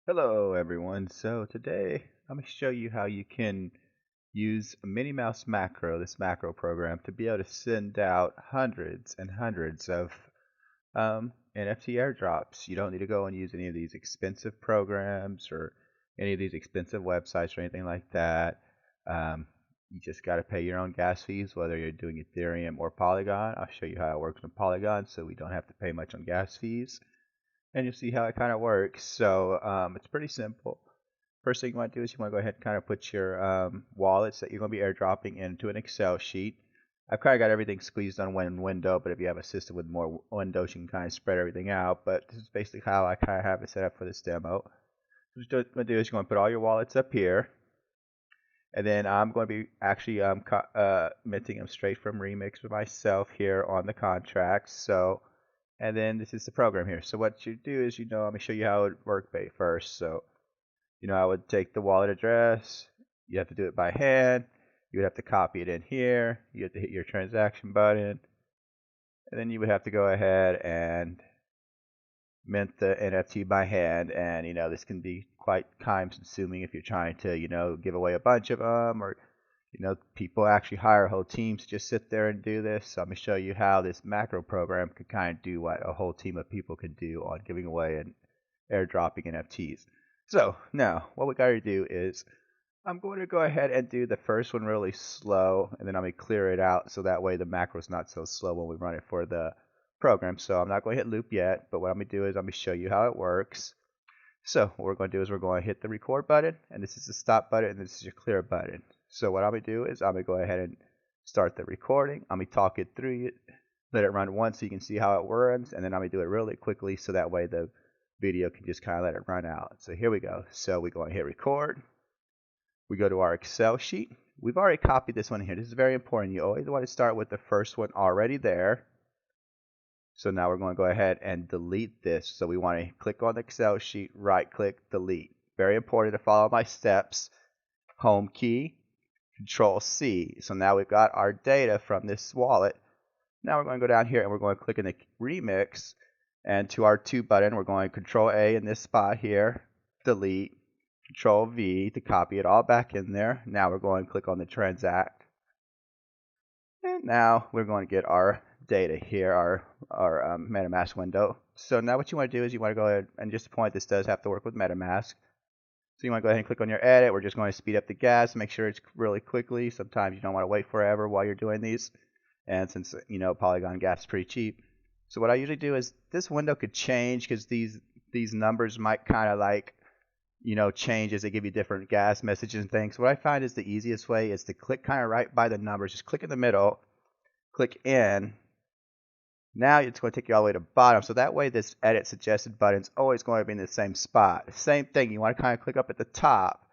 Hello everyone. So today I'm going to show you how you can use a Minnie Mouse macro, this macro program, to be able to send out hundreds and hundreds of NFT airdrops. You don't need to go and use any of these expensive programs or any of these expensive websites or anything like that. You just got to pay your own gas fees, whether you're doing Ethereum or Polygon. I'll show you how it works on Polygon so we don't have to pay much on gas fees, and you'll see how it kind of works. So it's pretty simple. First thing you want to do is you want to go ahead and kind of put your wallets that you're going to be airdropping into an Excel sheet. I've kind of got everything squeezed on one window, but if you have a system with more windows, you can kind of spread everything out. But this is basically how I kind of have it set up for this demo. What you're going to do is you're going to put all your wallets up here, and then I'm going to be actually minting them straight from Remix for myself here on the contracts. So, and then this is the program here. So what you do is, I'm going to show you how it works first. So I would take the wallet address. You have to do it by hand. You would have to copy it in here. You have to hit your transaction button. And then you would have to go ahead and mint the NFT by hand. And, this can be quite time consuming if you're trying to, give away a bunch of them, or, people actually hire whole teams to just sit there and do this. So I'm going to show you how this macro program can kind of do what a whole team of people can do on giving away and airdropping NFTs. So now what we got to do is I'm going to go ahead and do the first one really slow, and then I'm going to clear it out so that way the macro is not so slow when we run it for the program. So I'm not going to hit loop yet, but what I'm going to do is I'm going to show you how it works. So what we're going to do is we're going to hit the record button, and this is the stop button, and this is your clear button. So what I'm going to do is I'm going to go ahead and start the recording. I'm going to talk it through, let it run once so you can see how it runs, and then I'm going to do it really quickly so that way the video can just kind of let it run out. So here we go. So we go and hit record. We go to our Excel sheet. We've already copied this one here. This is very important. You always want to start with the first one already there. So now we're going to go ahead and delete this. So we want to click on the Excel sheet, right click, delete. Very important to follow my steps. Home key, Control C. So now we've got our data from this wallet. Now we're going to go down here and we're going to click in the remix, and to our to button we're going Control A in this spot here, delete, Control V to copy it all back in there. Now we're going to click on the transact, and now we're going to get our data here, our MetaMask window. So now what you want to do is you want to go ahead, and just a point, this does have to work with MetaMask. So you want to go ahead and click on your edit. We're just going to speed up the gas, make sure it's really quickly. Sometimes you don't want to wait forever while you're doing these. And since, Polygon gas is pretty cheap. So what I usually do is this window could change because these numbers might kind of like, change as they give you different gas messages and things. What I find is the easiest way is to click kind of right by the numbers. Just click in the middle, click in. Now it's going to take you all the way to the bottom. So that way this edit suggested button is always going to be in the same spot. Same thing, you want to kind of click up at the top.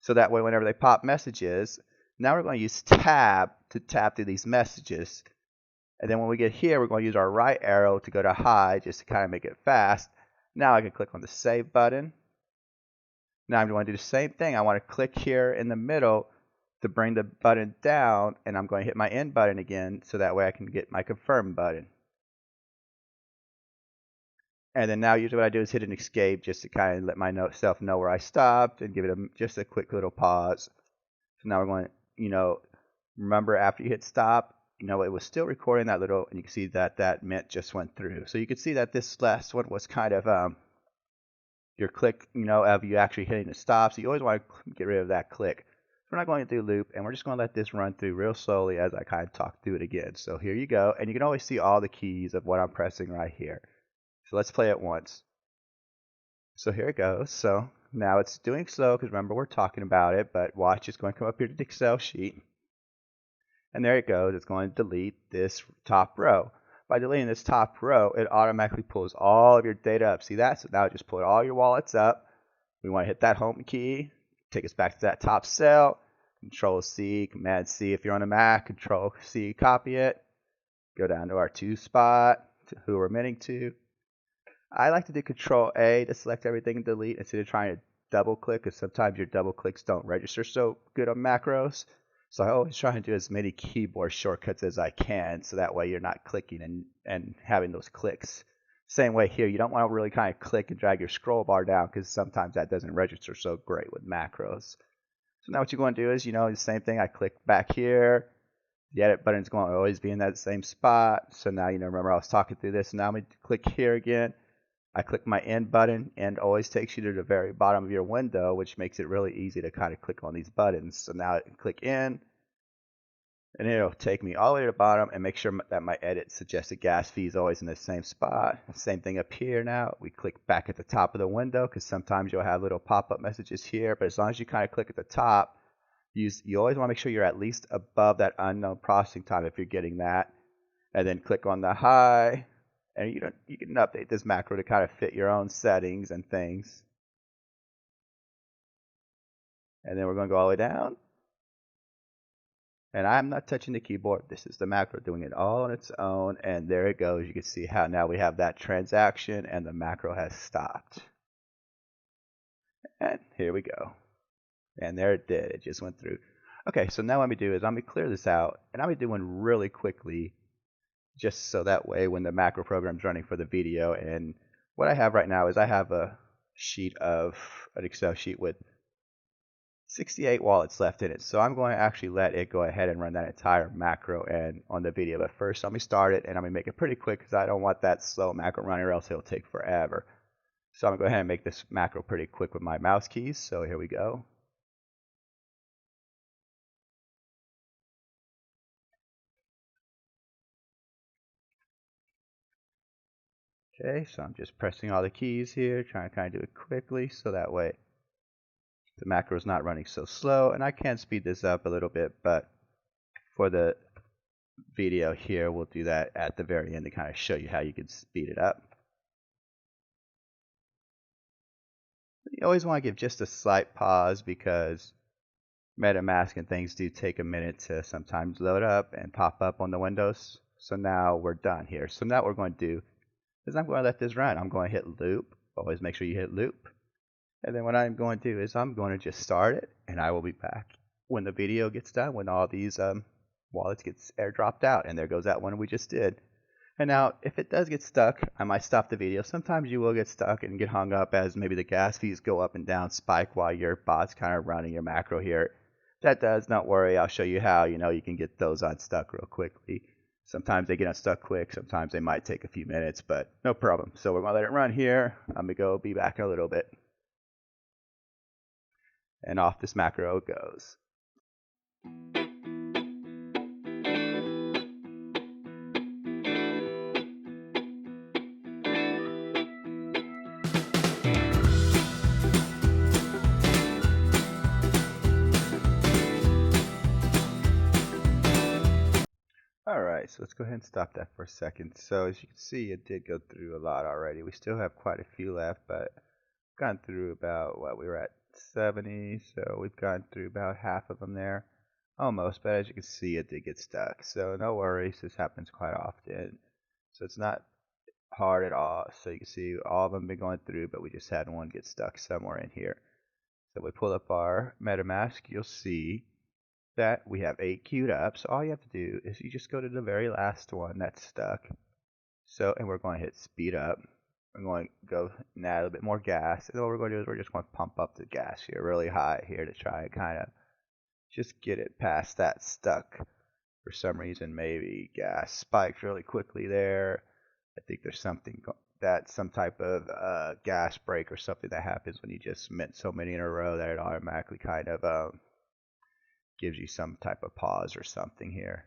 So that way whenever they pop messages, now we're going to use tab to tab through these messages. And then when we get here, we're going to use our right arrow to go to hide just to kind of make it fast. Now I can click on the save button. Now I'm going to do the same thing. I want to click here in the middle to bring the button down, and I'm going to hit my end button again so that way I can get my confirm button. And then now usually what I do is hit an escape just to kind of let myself know where I stopped and give it just a quick little pause. So now we're going to, remember after you hit stop, it was still recording that little, and you can see that that mint just went through. So you can see that this last one was kind of your click, of you actually hitting the stop. So you always want to get rid of that click. We're not going to do loop, and we're just going to let this run through real slowly as I kind of talk through it again. So here you go, and you can always see all the keys of what I'm pressing right here. So let's play it once. So here it goes. So now it's doing slow because remember we're talking about it, but watch, it's going to come up here to the Excel sheet. And there it goes. It's going to delete this top row. By deleting this top row, it automatically pulls all of your data up. See that? So now it just pulled all your wallets up. We want to hit that home key, take us back to that top cell. Control C, Command C if you're on a Mac. Control C, copy it. Go down to our to spot, to who we're minting to. I like to do Control A to select everything and delete instead of trying to double click, because sometimes your double clicks don't register so good on macros. So I always try and do as many keyboard shortcuts as I can so that way you're not clicking and having those clicks Same way here, you don't want to really kind of click and drag your scroll bar down because sometimes that doesn't register so great with macros. So now what you're going to do is, the same thing. I click back here. The edit button is going to always be in that same spot. So now, remember I was talking through this. Now I'm going to click here again. I click my end button, and always takes you to the very bottom of your window, which makes it really easy to kind of click on these buttons. So now I click in, and it'll take me all the way to the bottom and make sure that my edit suggested gas fee is always in the same spot. Same thing up here now. We click back at the top of the window because sometimes you'll have little pop-up messages here, but as long as you kind of click at the top, you always want to make sure you're at least above that unknown processing time if you're getting that. And then click on the high, and you can update this macro to kind of fit your own settings and things. And then we're going to go all the way down. And I'm not touching the keyboard. This is the macro doing it all on its own. And there it goes. You can see how now we have that transaction and the macro has stopped. And here we go. And there it did. It just went through. Okay, so now what I'm going to do is I'm going to clear this out. And I'm going to do one really quickly, just so that way when the macro program's running for the video. And what I have right now is I have an Excel sheet with 68 wallets left in it. So I'm going to actually let it go ahead and run that entire macro and on the video. But first, let me start it, and I'm going to make it pretty quick because I don't want that slow macro running or else it'll take forever. So I'm going to go ahead and make this macro pretty quick with my mouse keys. So here we go. Okay, so I'm just pressing all the keys here, trying to kind of do it quickly so that way the macro is not running so slow. And I can speed this up a little bit, but for the video here, we'll do that at the very end to kind of show you how you can speed it up. You always want to give just a slight pause because MetaMask and things do take a minute to sometimes load up and pop up on the windows. So now we're done here. So now what we're going to do is I'm going to let this run. I'm going to hit loop. Always make sure you hit loop. And then what I'm going to do is I'm going to just start it, and I will be back when the video gets done, when all these wallets gets airdropped out. And there goes that one we just did. And now, if it does get stuck, I might stop the video. Sometimes you will get stuck and get hung up as maybe the gas fees go up and down, spike while your bot's kind of running your macro here. If that does, don't worry. I'll show you how, you can get those unstuck real quickly. Sometimes they get unstuck quick. Sometimes they might take a few minutes, but no problem. So we're going to let it run here. I'm going to go be back in a little bit. And off this macro goes. Alright, so let's go ahead and stop that for a second. So as you can see, it did go through a lot already. We still have quite a few left, but gone through about, we were at 70, so we've gone through about half of them there. Almost, but as you can see, it did get stuck. So no worries, this happens quite often. So it's not hard at all. So you can see all of them been going through, but we just had one get stuck somewhere in here. So we pull up our MetaMask, you'll see that we have 8 queued up. So all you have to do is you just go to the very last one that's stuck. So, and we're going to hit speed up. We're going to go and add a little bit more gas. And what we're going to do is we're just going to pump up the gas here really high here to try and kind of just get it past that stuck. For some reason, maybe gas spiked really quickly there. I think there's something that some type of gas break or something that happens when you just mint so many in a row that it automatically kind of gives you some type of pause or something here.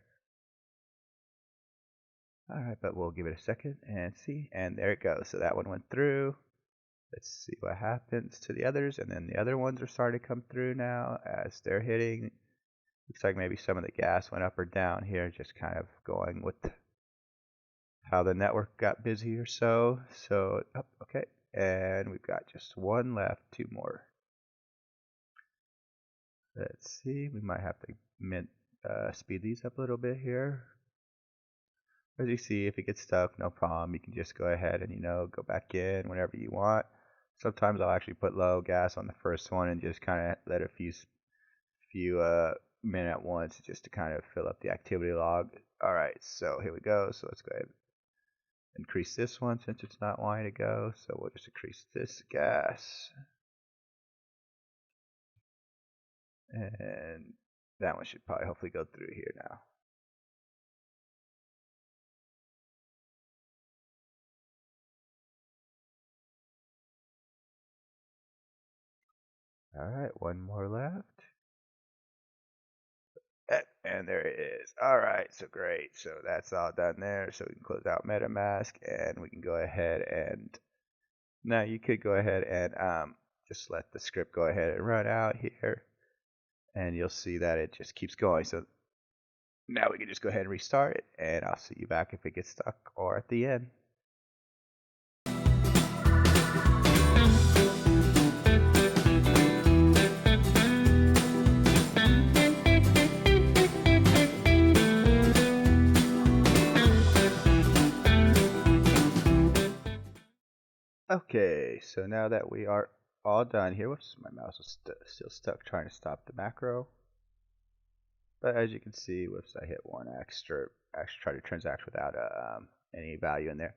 Alright, but we'll give it a second and see. And there it goes. So that one went through. Let's see what happens to the others. And then the other ones are starting to come through now as they're hitting. Looks like maybe some of the gas went up or down here, just kind of going with how the network got busy or so. So, okay. And we've got just one left, 2 more. Let's see, we might have to speed these up a little bit here. As you see, if it gets stuck, no problem. You can just go ahead and, go back in whenever you want. Sometimes I'll actually put low gas on the first one and just kind of let a few min at once just to kind of fill up the activity log. Alright, so here we go. So let's go ahead increase this one since it's not wanting to go. So we'll just increase this gas. And that one should probably hopefully go through here now. Alright, one more left. And there it is. Alright, so great. So that's all done there. So we can close out MetaMask and we can go ahead and now you could go ahead and just let the script go ahead and run out here. And you'll see that it just keeps going. So now we can just go ahead and restart it and I'll see you back if it gets stuck or at the end. Okay, so now that we are all done here, whoops, my mouse was still stuck trying to stop the macro. But as you can see, whoops, I hit one extra, actually tried to transact without any value in there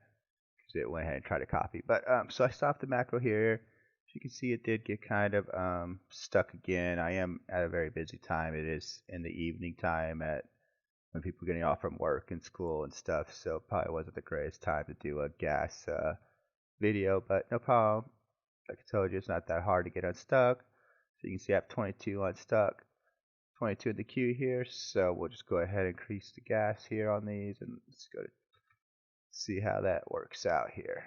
because it went ahead and tried to copy. But so I stopped the macro here. As you can see, it did get kind of stuck again. I am at a very busy time. It is in the evening time at when people are getting off from work and school and stuff. So probably wasn't the greatest time to do a gas video, but no problem. Like I told you, it's not that hard to get unstuck. So you can see I have 22 unstuck, 22 in the queue here. So we'll just go ahead and increase the gas here on these and let's go to see how that works out here.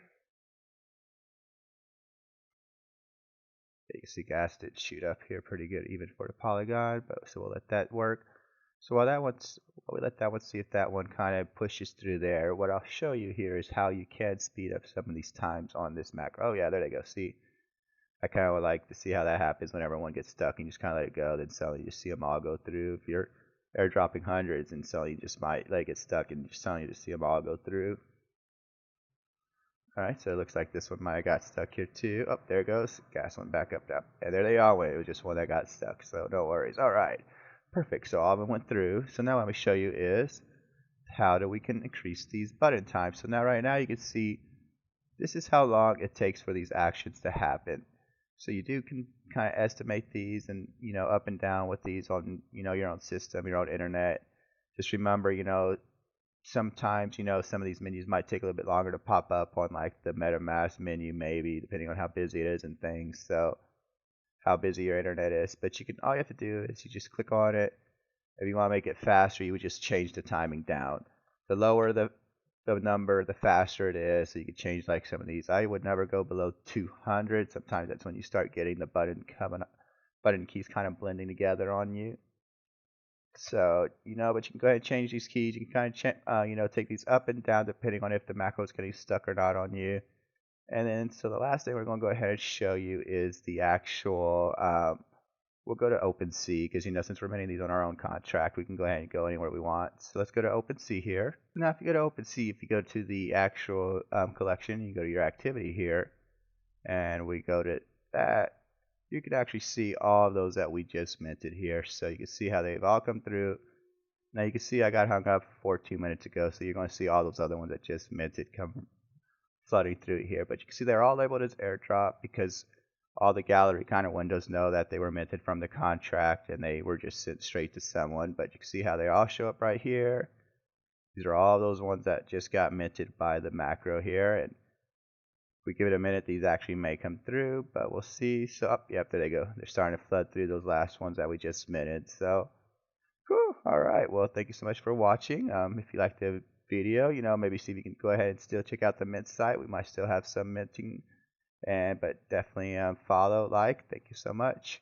You can see gas did shoot up here pretty good even for the Polygon, but so we'll let that work. So while we let that one see if that one kind of pushes through there, what I'll show you here is how you can speed up some of these times on this macro. Oh yeah, there they go. See, I kind of would like to see how that happens whenever one gets stuck and you just kind of let it go. Then suddenly you see them all go through. If you're airdropping hundreds and suddenly you just might let it get stuck and just suddenly you just see them all go through. Alright, so it looks like this one might have got stuck here too. Oh, there it goes. Gas went back up, down. And there they all went. It was just one that got stuck, so no worries. Alright, perfect. So all of them went through. So now what I'm going to show you is how we can increase these button times. So now right now you can see this is how long it takes for these actions to happen. So you can kind of estimate these and, up and down with these on, your own system, your own internet. Just remember, sometimes, some of these menus might take a little bit longer to pop up on like the MetaMask menu, maybe, depending on how busy it is and things. So how busy your internet is. But all you have to do is you just click on it. If you want to make it faster, you would just change the timing down. The lower the number, the faster it is. So you can change like some of these. I would never go below 200. Sometimes that's when you start getting the button keys kind of blending together on you. So, but you can go ahead and change these keys. You can kind of, take these up and down depending on if the macro is getting stuck or not on you. And then, so the last thing we're going to go ahead and show you is the actual, we'll go to OpenSea because, since we're running these on our own contract, we can go ahead and go anywhere we want. So let's go to OpenSea here. Now, if you go to OpenSea, if you go to the actual collection, you go to your activity here, and we go to that, you can actually see all of those that we just minted here. So you can see how they've all come through. Now you can see I got hung up 14 minutes ago, so you're going to see all those other ones that just minted come flooding through here. But you can see they're all labeled as airdrop because all the gallery kind of windows know that they were minted from the contract and they were just sent straight to someone. But you can see how they all show up right here. These are all those ones that just got minted by the macro here. And we give it a minute, these actually may come through, but we'll see. So, yep, there they go. They're starting to flood through those last ones that we just minted. So, whew, all right. Well, thank you so much for watching. If you liked the video, maybe see if you can go ahead and still check out the mint site. We might still have some minting, but definitely follow, like. Thank you so much.